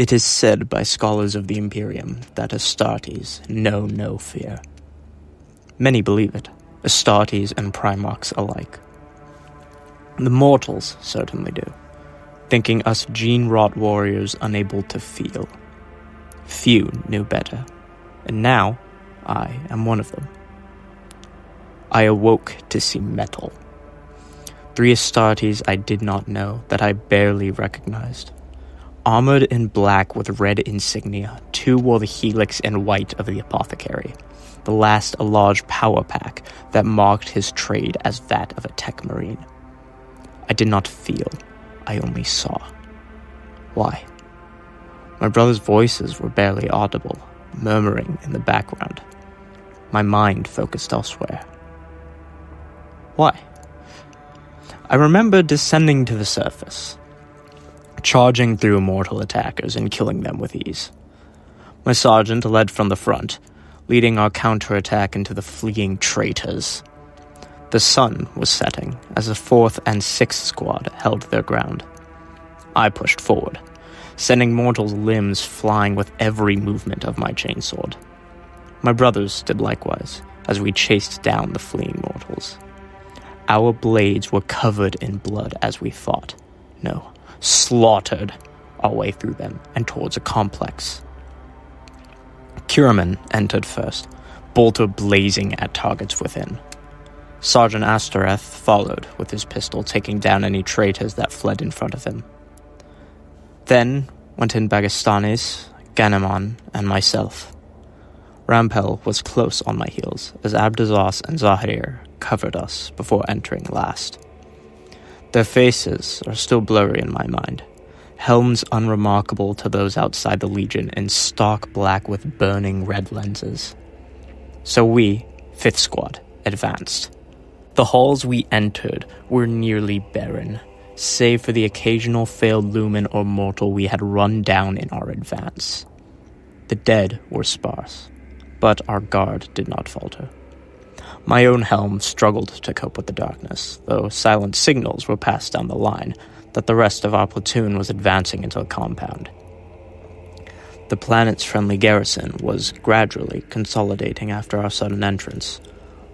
It is said by scholars of the Imperium that Astartes know no fear. Many believe it, Astartes and Primarchs alike. The mortals certainly do, thinking us gene-wrought warriors unable to feel. Few knew better, and now I am one of them. I awoke to see metal. 3 Astartes I did not know, that I barely recognized. Armored in black with red insignia, 2 wore the helix in white of the apothecary, the last a large power pack that marked his trade as that of a tech marine. I did not feel, I only saw. Why? My brother's voices were barely audible, murmuring in the background. My mind focused elsewhere. Why? I remember descending to the surface, charging through mortal attackers and killing them with ease. My sergeant led from the front, leading our counterattack into the fleeing traitors. The sun was setting as the 4th and 6th squad held their ground. I pushed forward, sending mortals' limbs flying with every movement of my chainsword. My brothers did likewise, as we chased down the fleeing mortals. Our blades were covered in blood as we fought. No, slaughtered our way through them and towards a complex. Kiraman entered first, bolter blazing at targets within. Sergeant Astartes followed with his pistol, taking down any traitors that fled in front of him. Then went in Bagastanes, Ganimon, and myself. Rampel was close on my heels, as Abdazas and Zahir covered us before entering last. Their faces are still blurry in my mind, helms unremarkable to those outside the Legion in stark black with burning red lenses. So we, 5th Squad, advanced. The halls we entered were nearly barren, save for the occasional failed lumen or mortal we had run down in our advance. The dead were sparse, but our guard did not falter. My own helm struggled to cope with the darkness, though silent signals were passed down the line that the rest of our platoon was advancing into a compound. The planet's friendly garrison was gradually consolidating after our sudden entrance,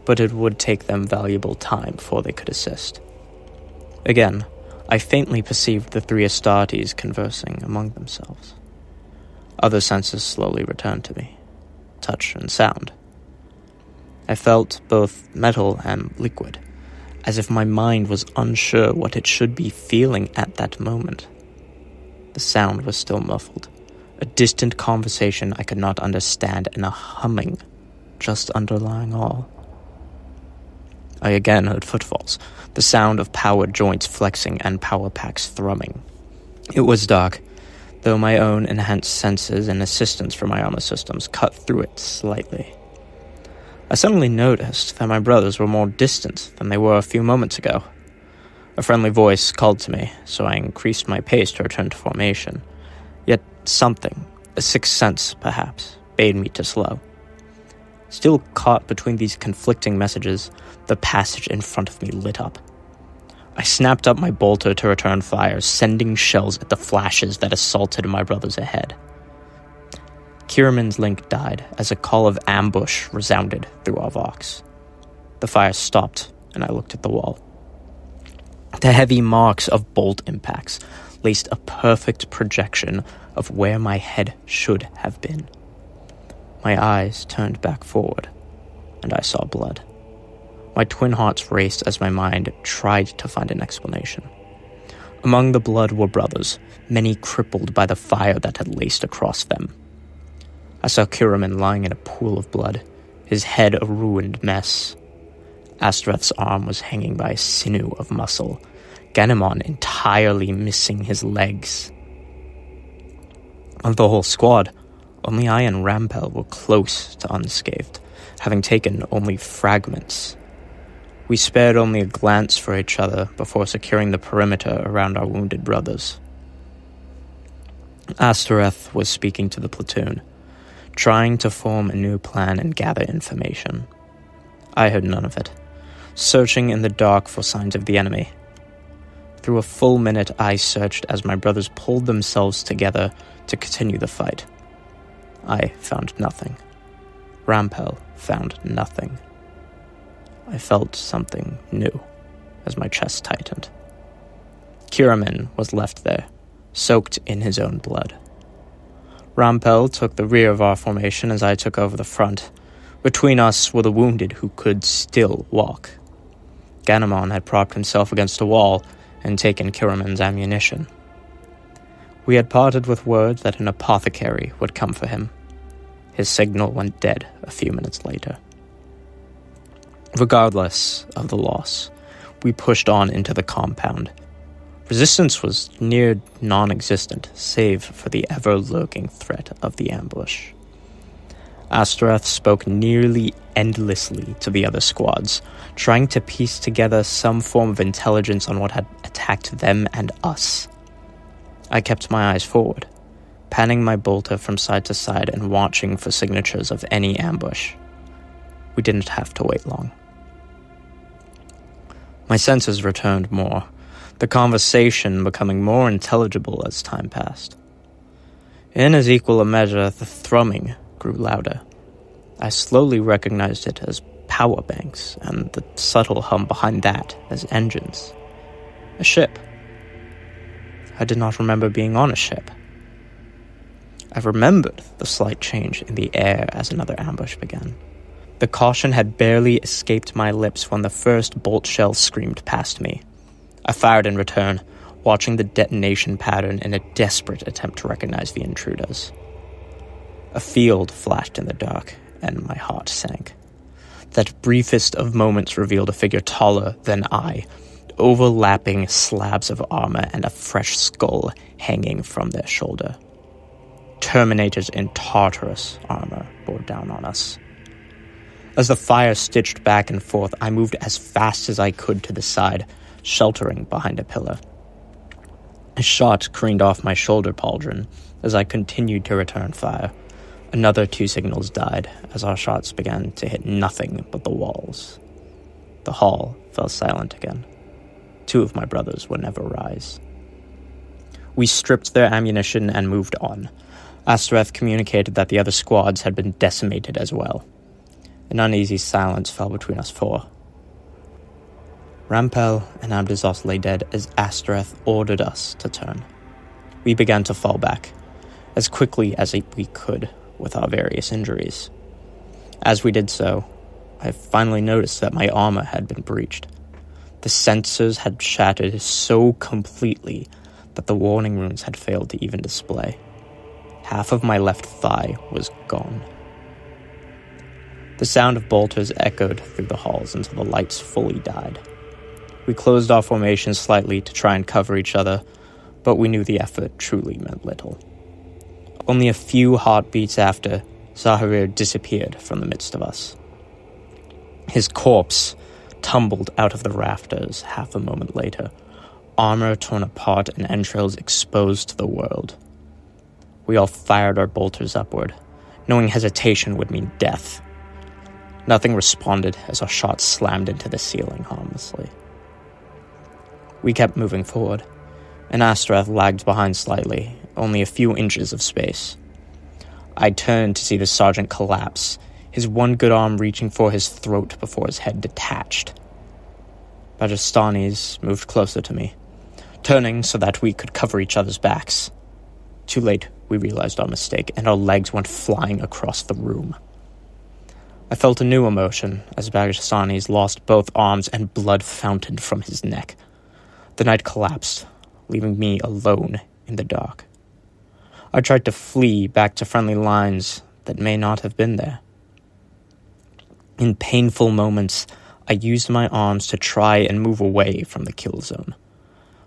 but it would take them valuable time before they could assist. Again, I faintly perceived the 3 Astartes conversing among themselves. Other senses slowly returned to me, touch and sound. I felt both metal and liquid, as if my mind was unsure what it should be feeling at that moment. The sound was still muffled, a distant conversation I could not understand, and a humming just underlying all. I again heard footfalls, the sound of powered joints flexing and power packs thrumming. It was dark, though my own enhanced senses and assistance from my armor systems cut through it slightly. I suddenly noticed that my brothers were more distant than they were a few moments ago. A friendly voice called to me, so I increased my pace to return to formation. Yet something, a sixth sense perhaps, bade me to slow. Still caught between these conflicting messages, the passage in front of me lit up. I snapped up my bolter to return fire, sending shells at the flashes that assaulted my brothers ahead. Kiraman's link died as a call of ambush resounded through our vox. The fire stopped, and I looked at the wall. The heavy marks of bolt impacts laced a perfect projection of where my head should have been. My eyes turned back forward, and I saw blood. My twin hearts raced as my mind tried to find an explanation. Among the blood were brothers, many crippled by the fire that had laced across them. I saw Kiraman lying in a pool of blood, his head a ruined mess. Astartes' arm was hanging by a sinew of muscle, Ganimon entirely missing his legs. Of the whole squad, only I and Rampel were close to unscathed, having taken only fragments. We spared only a glance for each other before securing the perimeter around our wounded brothers. Astartes was speaking to the platoon, trying to form a new plan and gather information. I heard none of it, searching in the dark for signs of the enemy. Through a full minute, I searched as my brothers pulled themselves together to continue the fight. I found nothing. Rampel found nothing. I felt something new as my chest tightened. Kiraman was left there, soaked in his own blood. Rampel took the rear of our formation as I took over the front. Between us were the wounded who could still walk. Ganamon had propped himself against a wall and taken Kiraman's ammunition. We had parted with word that an apothecary would come for him. His signal went dead a few minutes later. Regardless of the loss, we pushed on into the compound. Resistance was near non-existent, save for the ever-lurking threat of the ambush. Astartes spoke nearly endlessly to the other squads, trying to piece together some form of intelligence on what had attacked them and us. I kept my eyes forward, panning my bolter from side to side and watching for signatures of any ambush. We didn't have to wait long. My senses returned more, the conversation becoming more intelligible as time passed. In as equal a measure, the thrumming grew louder. I slowly recognized it as power banks, and the subtle hum behind that as engines. A ship. I did not remember being on a ship. I remembered the slight change in the air as another ambush began. The caution had barely escaped my lips when the first bolt shell screamed past me. I fired in return, watching the detonation pattern in a desperate attempt to recognize the intruders. A field flashed in the dark, and my heart sank. That briefest of moments revealed a figure taller than I, overlapping slabs of armor and a fresh skull hanging from their shoulder. Terminators in Tartarus armor bore down on us. As the fire stitched back and forth, I moved as fast as I could to the side, sheltering behind a pillar. A shot careened off my shoulder pauldron as I continued to return fire. Another 2 signals died as our shots began to hit nothing but the walls. The hall fell silent again. 2 of my brothers would never rise. We stripped their ammunition and moved on. Astartes communicated that the other squads had been decimated as well. An uneasy silence fell between us 4. Rampel and Abdizos lay dead as Astartes ordered us to turn. We began to fall back, as quickly as we could, with our various injuries. As we did so, I finally noticed that my armor had been breached. The sensors had shattered so completely that the warning runes had failed to even display. Half of my left thigh was gone. The sound of bolters echoed through the halls until the lights fully died. We closed our formation slightly to try and cover each other, but we knew the effort truly meant little. Only a few heartbeats after, Zaharir disappeared from the midst of us. His corpse tumbled out of the rafters half a moment later, armor torn apart and entrails exposed to the world. We all fired our bolters upward, knowing hesitation would mean death. Nothing responded as our shots slammed into the ceiling harmlessly. We kept moving forward, and Astartes lagged behind slightly, only a few inches of space. I turned to see the sergeant collapse, his one good arm reaching for his throat before his head detached. Bajastanis moved closer to me, turning so that we could cover each other's backs. Too late, we realized our mistake, and our legs went flying across the room. I felt a new emotion as Bajastanis lost both arms and blood fountained from his neck. The knight collapsed, leaving me alone in the dark. I tried to flee back to friendly lines that may not have been there. In painful moments, I used my arms to try and move away from the kill zone.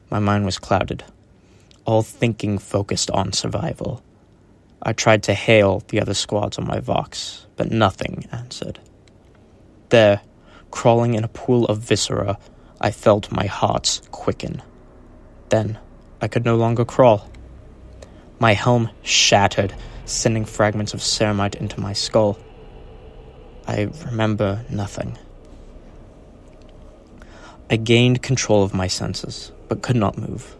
My mind was clouded, all thinking focused on survival. I tried to hail the other squads on my Vox, but nothing answered. There, crawling in a pool of viscera, I felt my heart quicken. Then, I could no longer crawl. My helm shattered, sending fragments of ceramite into my skull. I remember nothing. I gained control of my senses, but could not move.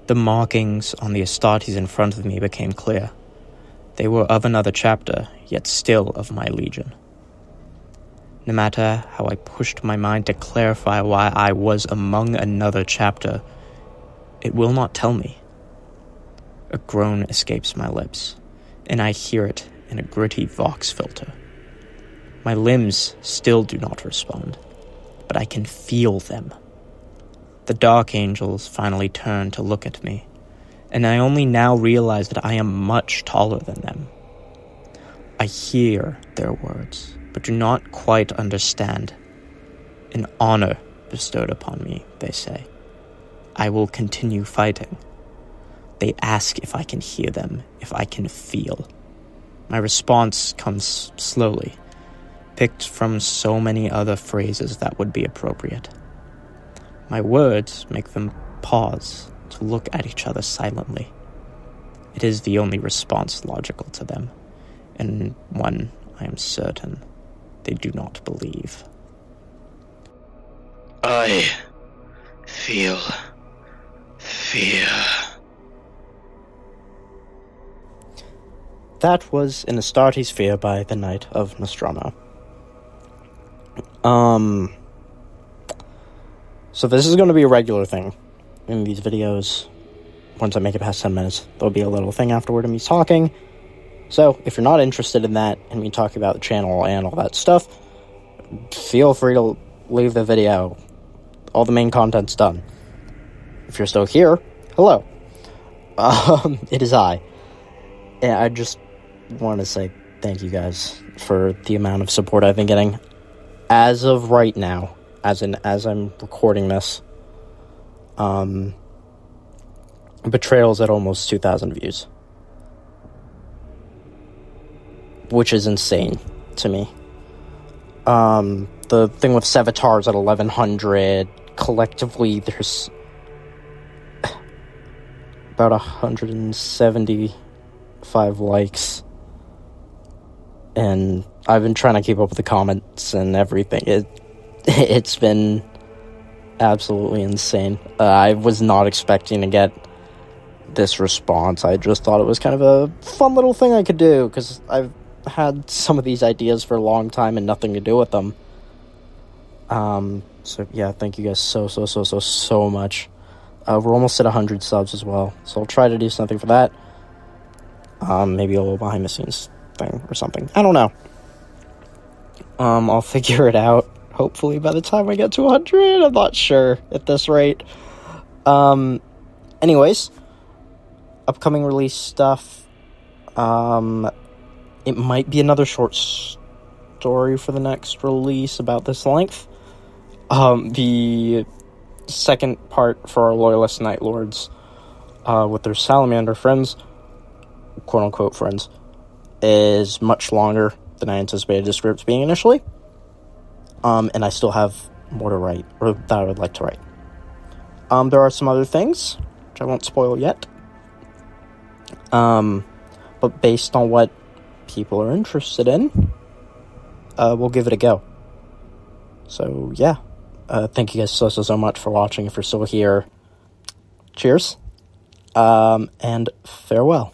The markings on the Astartes in front of me became clear. They were of another chapter, yet still of my legion. No matter how I pushed my mind to clarify why I was among another chapter, it will not tell me. A groan escapes my lips, and I hear it in a gritty Vox filter. My limbs still do not respond, but I can feel them. The Dark Angels finally turn to look at me, and I only now realize that I am much taller than them. I hear their words, but do not quite understand. An honor bestowed upon me, they say. I will continue fighting. They ask if I can hear them, if I can feel. My response comes slowly, picked from so many other phrases that would be appropriate. My words make them pause to look at each other silently. It is the only response logical to them, and one I am certain they do not believe. I feel fear. That was an Astartes Fear by the Knight of Nostramo. So this is going to be a regular thing in these videos. Once I make it past 10 minutes, there'll be a little thing afterward of me talking. So, if you're not interested in that, and me talking about the channel and all that stuff, feel free to leave the video. All the main content's done. If you're still here, hello. It is I. And I just want to say thank you guys for the amount of support I've been getting. As of right now, as I'm recording this, Betrayal's at almost 2,000 views. Which is insane to me. The thing with Sevatar's at 1,100. Collectively, there's about 175 likes. And I've been trying to keep up with the comments and everything. It's been absolutely insane. I was not expecting to get this response. I just thought it was kind of a fun little thing I could do, because I've had some of these ideas for a long time and nothing to do with them. So yeah, thank you guys so much. We're almost at 100 subs as well, so I'll try to do something for that. Maybe a little behind the scenes thing or something. I don't know. I'll figure it out. Hopefully by the time I get to 100, I'm not sure at this rate. Anyways, upcoming release stuff. It might be another short story for the next release about this length. The second part for our Loyalist Night Lords, with their Salamander friends, quote-unquote friends, is much longer than I anticipated the scripts being initially. And I still have more to write, or that I would like to write. There are some other things, which I won't spoil yet. But based on what people are interested in, we'll give it a go. So, yeah. Thank you guys so much for watching. If you're still here, cheers. And farewell.